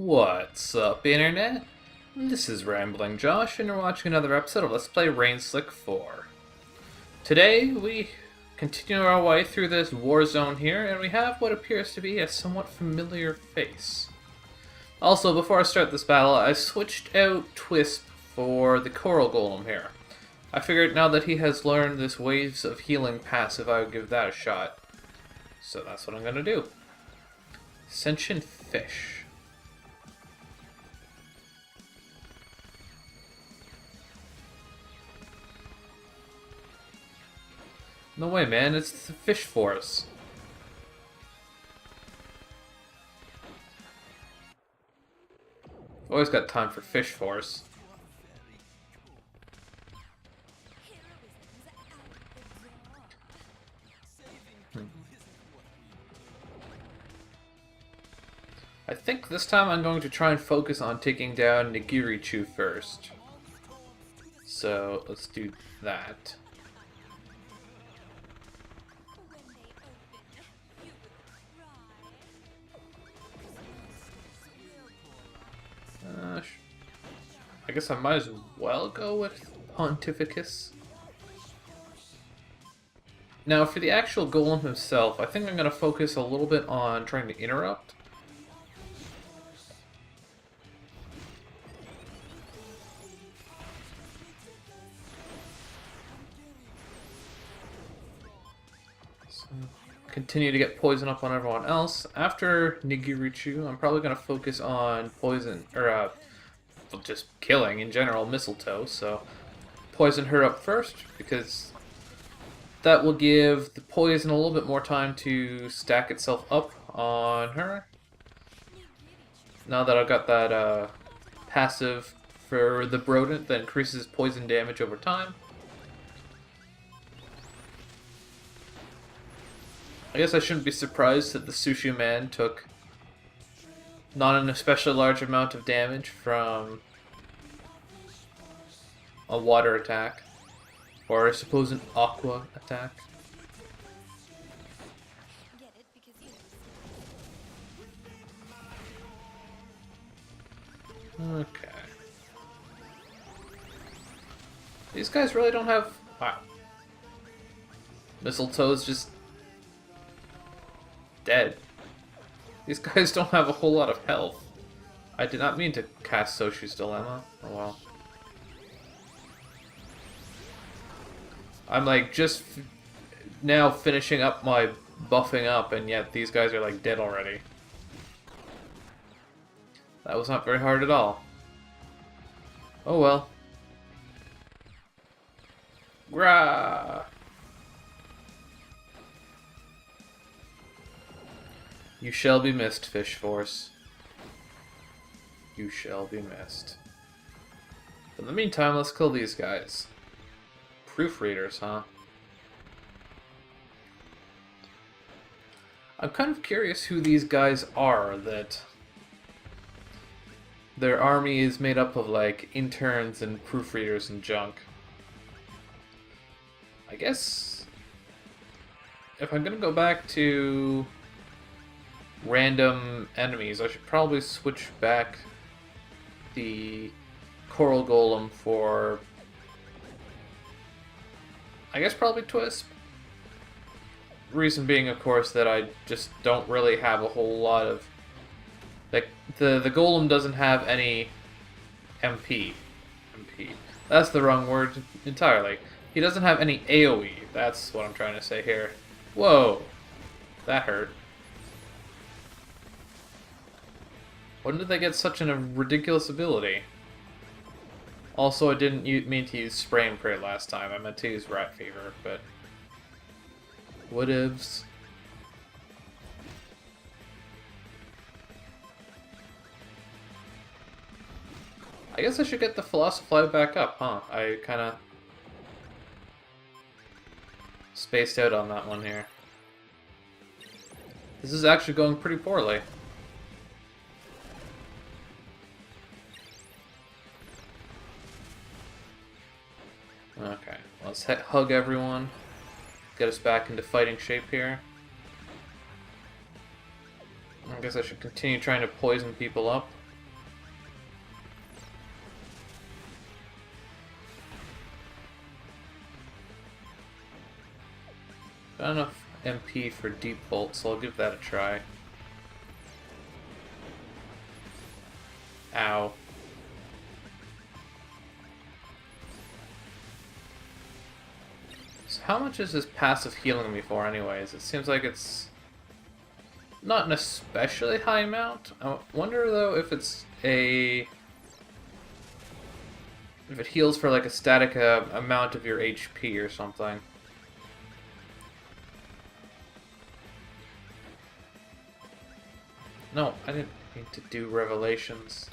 What's up, Internet? This is Rambling Josh, and you're watching another episode of Let's Play Rainslick 4. Today, we continue our way through this war zone here, and we have what appears to be a somewhat familiar face. Also, before I start this battle, I switched out Twisp for the Coral Golem here. I figured now that he has learned this Waves of Healing passive, I would give that a shot. So that's what I'm going to do. Sentient Fish. No way, man, it's the fish force. Always got time for fish force. I think this time I'm going to try and focus on taking down Nigirichu first. So, let's do that. I guess I might as well go with Pontificus. Now, for the actual golem himself, I think I'm going to focus a little bit on trying to interrupt. So, continue to get poison up on everyone else. After Nigirichu, I'm probably going to focus on poison, or just killing in general, Mistletoe, so poison her up first, because that will give the poison a little bit more time to stack itself up on her. Now that I've got that passive for the Brodent that increases poison damage over time. I guess I shouldn't be surprised that the Sushi Man took not an especially large amount of damage from a water attack, or I suppose an aqua attack. Okay. These guys really don't have... Wow. Mistletoe's just dead. These guys don't have a whole lot of health. I did not mean to cast Soshi's Dilemma. Oh well. I'm like just now finishing up my buffing up, and yet these guys are like dead already. That was not very hard at all. Oh well. Grah! You shall be missed, Fish Force. You shall be missed. In the meantime, let's kill these guys. Proofreaders, huh? I'm kind of curious who these guys are, that their army is made up of, like, interns and proofreaders and junk. I guess if I'm gonna go back to random enemies, I should probably switch back the Coral Golem for, I guess, probably Twisp. Reason being, of course, that I just don't really have a whole lot of... Like, the Golem doesn't have any MP. MP. That's the wrong word entirely. He doesn't have any AoE. That's what I'm trying to say here. Whoa. That hurt. When did they get such a ridiculous ability? Also, I didn't mean to use Spray and Pray last time. I meant to use Rat Fever, but... whatevs. I guess I should get the Philosophy back up, huh? I kinda spaced out on that one here. This is actually going pretty poorly. Okay, let's hug everyone. Get us back into fighting shape here. I guess I should continue trying to poison people up. Not enough MP for Deep Bolt, so I'll give that a try. Ow. So how much is this passive healing me for anyways? It seems like it's not an especially high amount. I wonder though if it's a... if it heals for like a static amount of your HP or something. No, I didn't mean to do Revelations.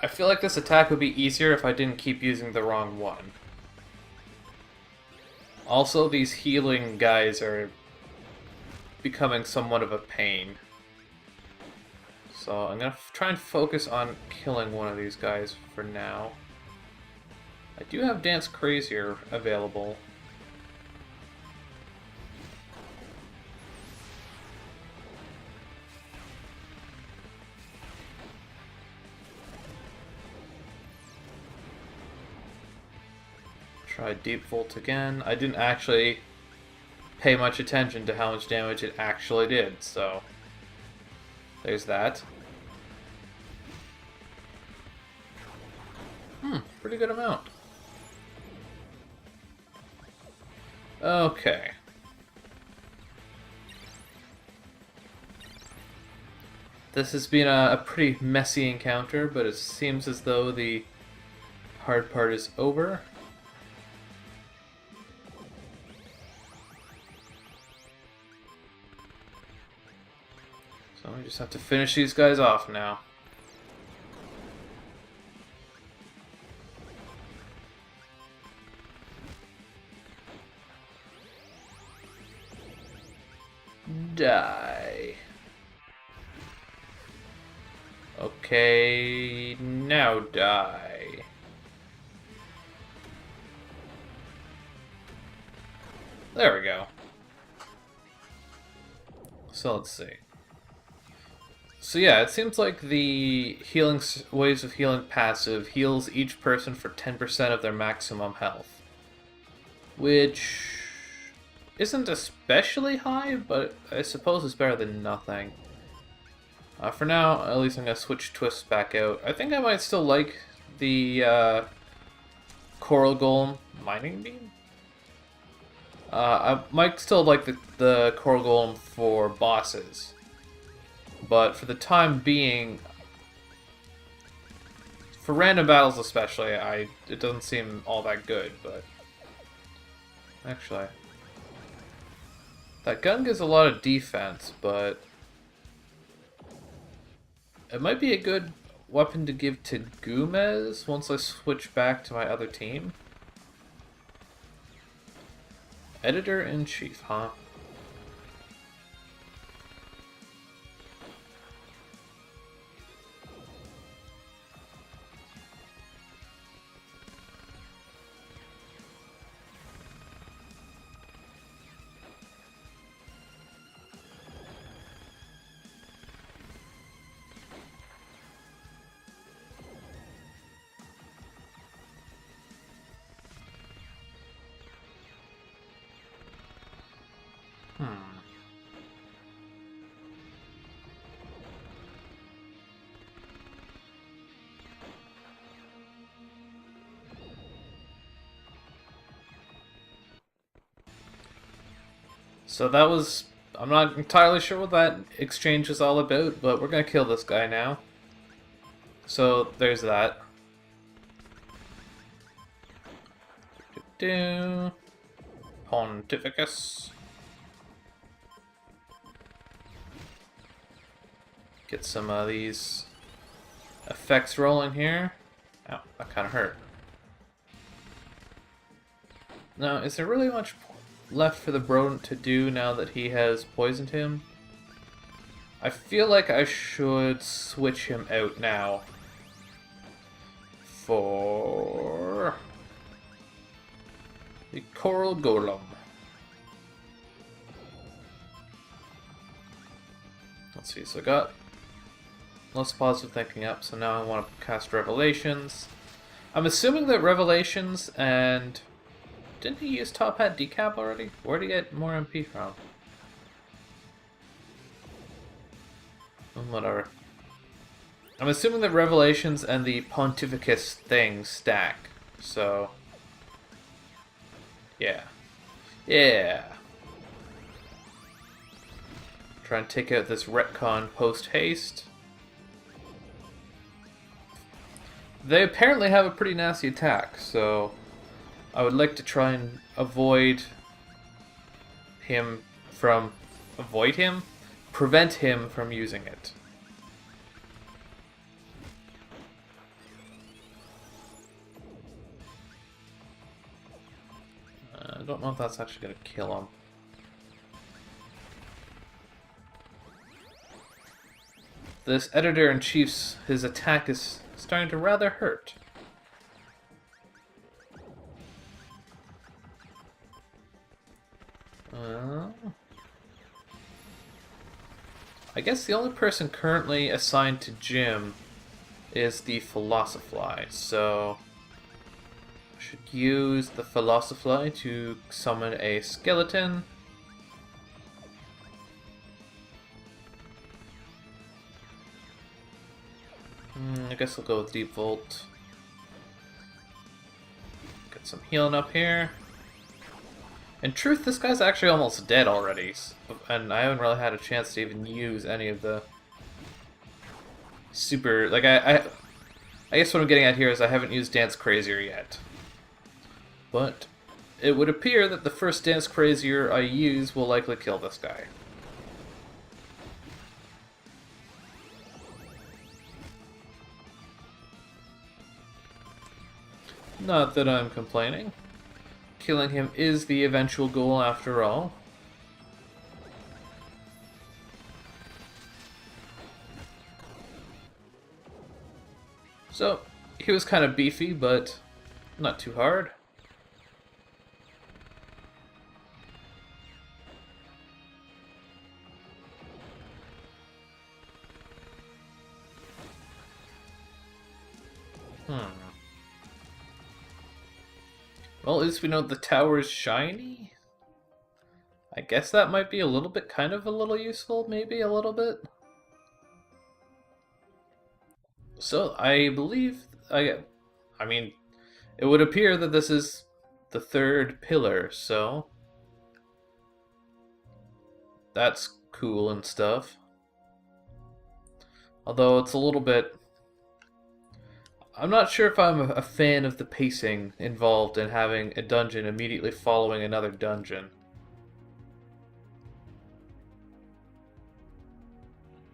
I feel like this attack would be easier if I didn't keep using the wrong one. Also, these healing guys are becoming somewhat of a pain. So I'm gonna try and focus on killing one of these guys for now. I do have Dance Crazier available. Try Deep Volt again. I didn't actually pay much attention to how much damage it actually did, so there's that. Pretty good amount. Okay. This has been a pretty messy encounter, but it seems as though the hard part is over. So we just have to finish these guys off now. Die. Okay, now die. There we go. So let's see. So yeah, it seems like the healing waves of healing passive heals each person for 10% of their maximum health, which isn't especially high, but I suppose it's better than nothing. For now, at least I'm gonna switch Twists back out. I think I might still like the Coral Golem Mining Beam. I might still like the Coral Golem for bosses. But for the time being, for random battles especially, it doesn't seem all that good, but... Actually... That gun gives a lot of defense, but... It might be a good weapon to give to Gomez once I switch back to my other team. Editor-in-Chief, huh? So that was... I'm not entirely sure what that exchange is all about, but we're gonna kill this guy now. So there's that. Pontificus. Get some of these effects rolling here. Ow, that kind of hurt. Now, is there really much left for the Brodent to do now that he has poisoned him? I feel like I should switch him out now for the Coral Golem. Let's see, so I got less positive thinking up, so now I want to cast Revelations. I'm assuming that Revelations and... Didn't he use Top Hat Decap already? Where'd he get more MP from? Whatever. I'm assuming that Revelations and the Pontificus thing stack. So... yeah. Yeah! Try and take out this retcon post-haste. They apparently have a pretty nasty attack, so... I would like to try and avoid him from... avoid him? Prevent him from using it. I don't know if that's actually going to kill him. This Editor-in-Chief's, his attack is starting to rather hurt. I guess the only person currently assigned to Jim is the Philosophly, so I should use the Philosophly to summon a skeleton. I guess I'll go with Deep Volt. Get some healing up here. In truth, this guy's actually almost dead already, and I haven't really had a chance to even use any of the super... like, I guess what I'm getting at here is I haven't used Dance Crazier yet. But it would appear that the first Dance Crazier I use will likely kill this guy. Not that I'm complaining. Killing him is the eventual goal after all. So, he was kind of beefy, but not too hard. Well, at least we know the tower is shiny. I guess that might be a little bit, kind of a little useful, maybe a little bit. So, I believe, I mean, it would appear that this is the third pillar, so that's cool and stuff. Although it's a little bit... I'm not sure if I'm a fan of the pacing involved in having a dungeon immediately following another dungeon.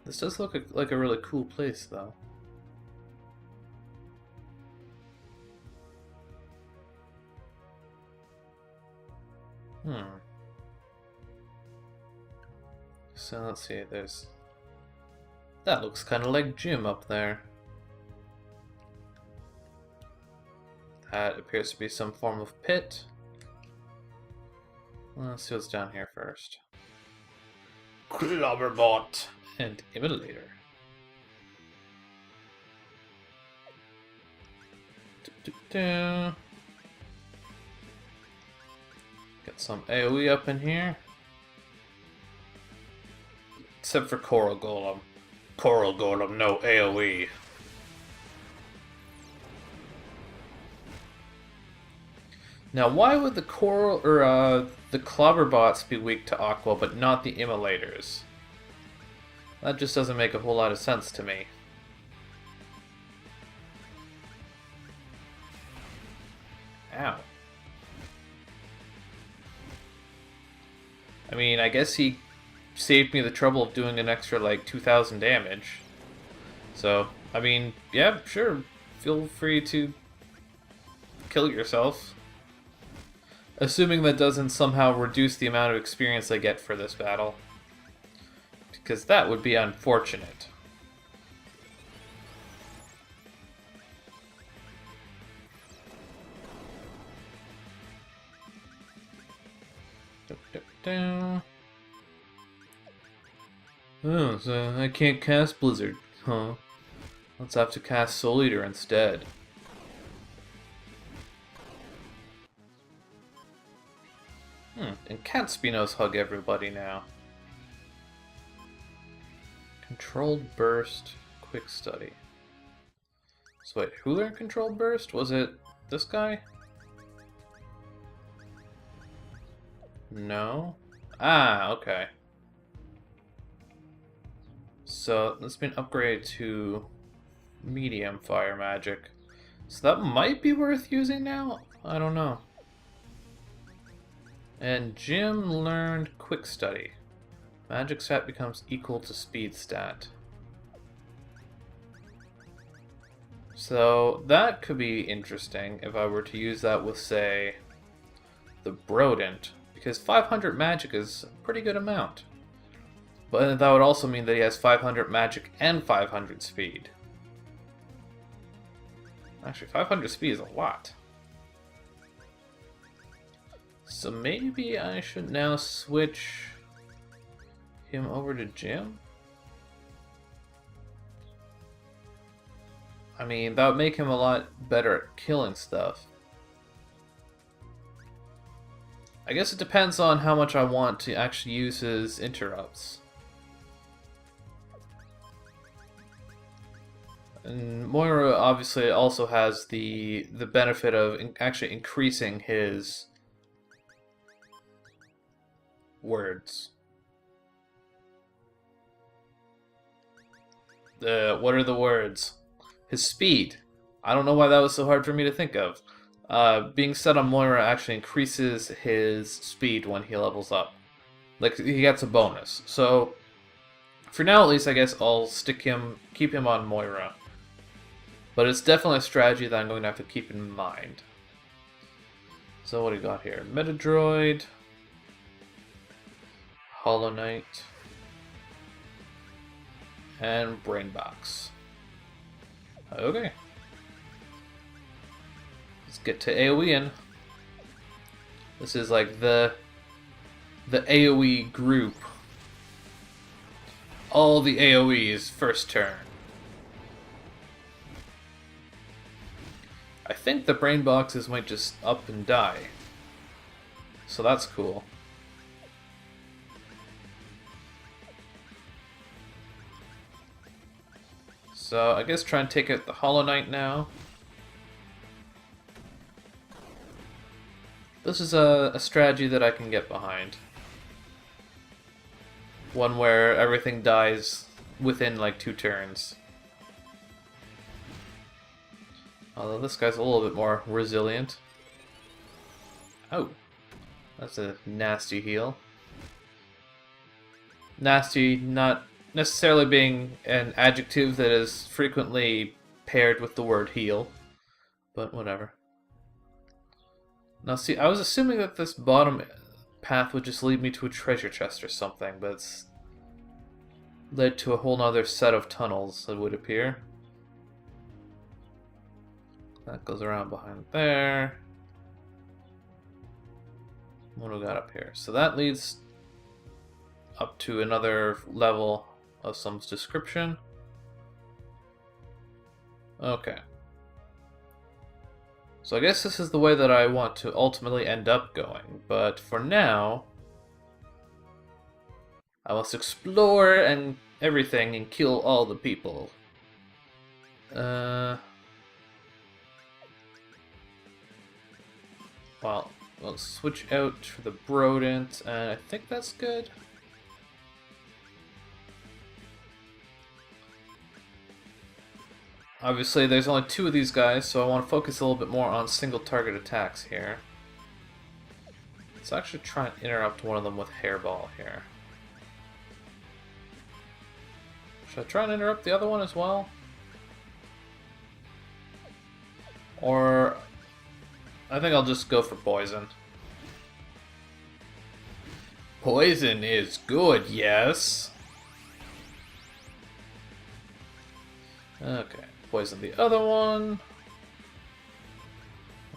This does look like a really cool place, though. So let's see, there's... that looks kind of like Jim up there. That appears to be some form of pit. Let's see what's down here first. Clobberbot and Immolator. Get some AoE up in here. Except for Coral Golem. Coral Golem, no AoE. Now, why would the coral or the clobberbots be weak to Aqua, but not the immolators? That just doesn't make a whole lot of sense to me. Ow. I mean, I guess he saved me the trouble of doing an extra, like, 2,000 damage. So, I mean, yeah, sure. Feel free to kill yourself. Assuming that doesn't somehow reduce the amount of experience I get for this battle. Because that would be unfortunate. Oh, so I can't cast Blizzard, huh? Let's have to cast Soul Eater instead. And can't Spinos hug everybody now? Controlled Burst, Quick Study. So wait, who learned Controlled Burst? Was it this guy? No? Ah, okay. So that's been upgraded to medium fire magic. So that might be worth using now? I don't know. And Jim learned Quick Study. Magic stat becomes equal to speed stat. So that could be interesting if I were to use that with, say, the Brodent. Because 500 magic is a pretty good amount. But that would also mean that he has 500 magic and 500 speed. Actually, 500 speed is a lot. So maybe I should now switch him over to Jim? I mean, that would make him a lot better at killing stuff. I guess it depends on how much I want to actually use his interrupts. And Moira obviously also has the benefit of actually increasing his words. What are the words? His speed. I don't know why that was so hard for me to think of. Being set on Moira actually increases his speed when he levels up. Like, he gets a bonus. So, for now at least, I guess I'll keep him on Moira. But it's definitely a strategy that I'm going to have to keep in mind. So what do we got here? Metadroid, Hollow Knight, and Brainbox. Okay. Let's get to AoEing. This is like the AoE group. All the AoEs first turn. I think the brain boxes might just up and die. So that's cool. So I guess try and take out the Hollow Knight now. This is a strategy that I can get behind. One where everything dies within like 2 turns. Although this guy's a little bit more resilient. Oh, that's a nasty heal. Nasty not necessarily being an adjective that is frequently paired with the word heal, but whatever. Now see, I was assuming that this bottom path would just lead me to a treasure chest or something, but it's led to a whole nother set of tunnels, it would appear. That goes around behind there. What do we got up here? So that leads up to another level of some description. Okay. So I guess this is the way that I want to ultimately end up going, but for now, I must explore and everything and kill all the people. Well, we'll switch out for the Brodent, and I think that's good. Obviously, there's only 2 of these guys, so I want to focus a little bit more on single target attacks here. Let's actually try and interrupt one of them with Hairball here. Should I try and interrupt the other one as well? Or I think I'll just go for Poison. Poison is good, yes. Okay, poison the other one.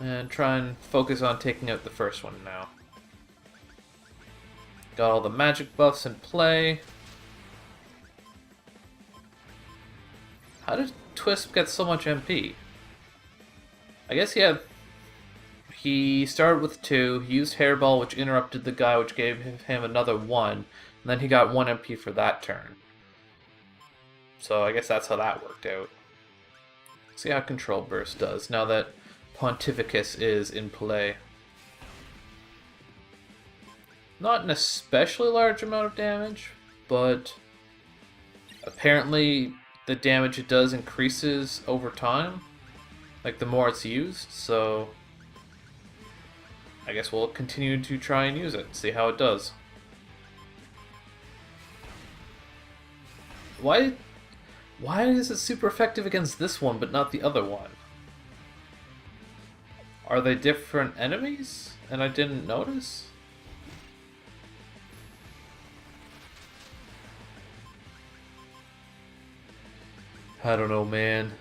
And try and focus on taking out the first one now. Got all the magic buffs in play. How did Twisp get so much MP? I guess he had He started with 2, he used Hairball, which interrupted the guy, which gave him another 1, and then he got 1 MP for that turn. So I guess that's how that worked out. See how Control Burst does, now that Pontificus is in play. Not an especially large amount of damage, but apparently the damage it does increases over time, like the more it's used, so I guess we'll continue to try and use it, see how it does. Why is it super effective against this one but not the other one? Are they different enemies and I didn't notice? I don't know, man.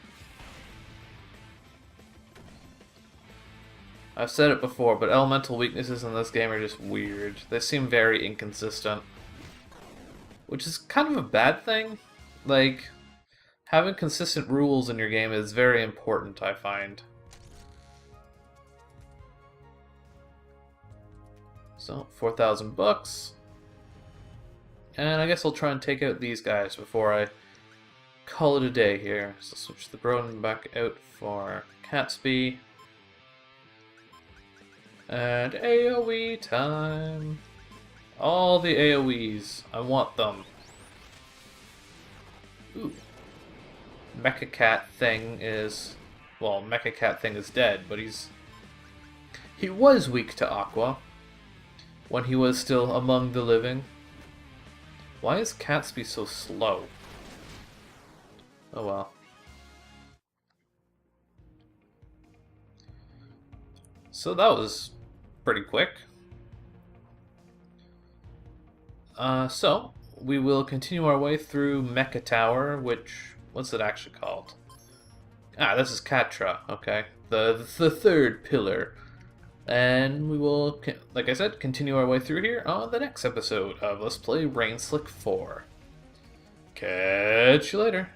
I've said it before, but elemental weaknesses in this game are just weird. They seem very inconsistent. Which is kind of a bad thing. Like, having consistent rules in your game is very important, I find. So, 4,000 bucks. And I guess I'll try and take out these guys before I call it a day here. So switch the Broden back out for Catsby. And AoE time. All the AoEs. I want them. Ooh. Mecha Cat thing is... Well, Mecha Cat thing is dead, but he was weak to Aqua when he was still among the living. Why is Catsby so slow? Oh well. So that was pretty quick. So we will continue our way through Mecha Tower, which, what's it actually called? Ah, this is Catra, okay. The third pillar. And we will, like I said, continue our way through here on the next episode of Let's Play Rainslick 4. Catch you later.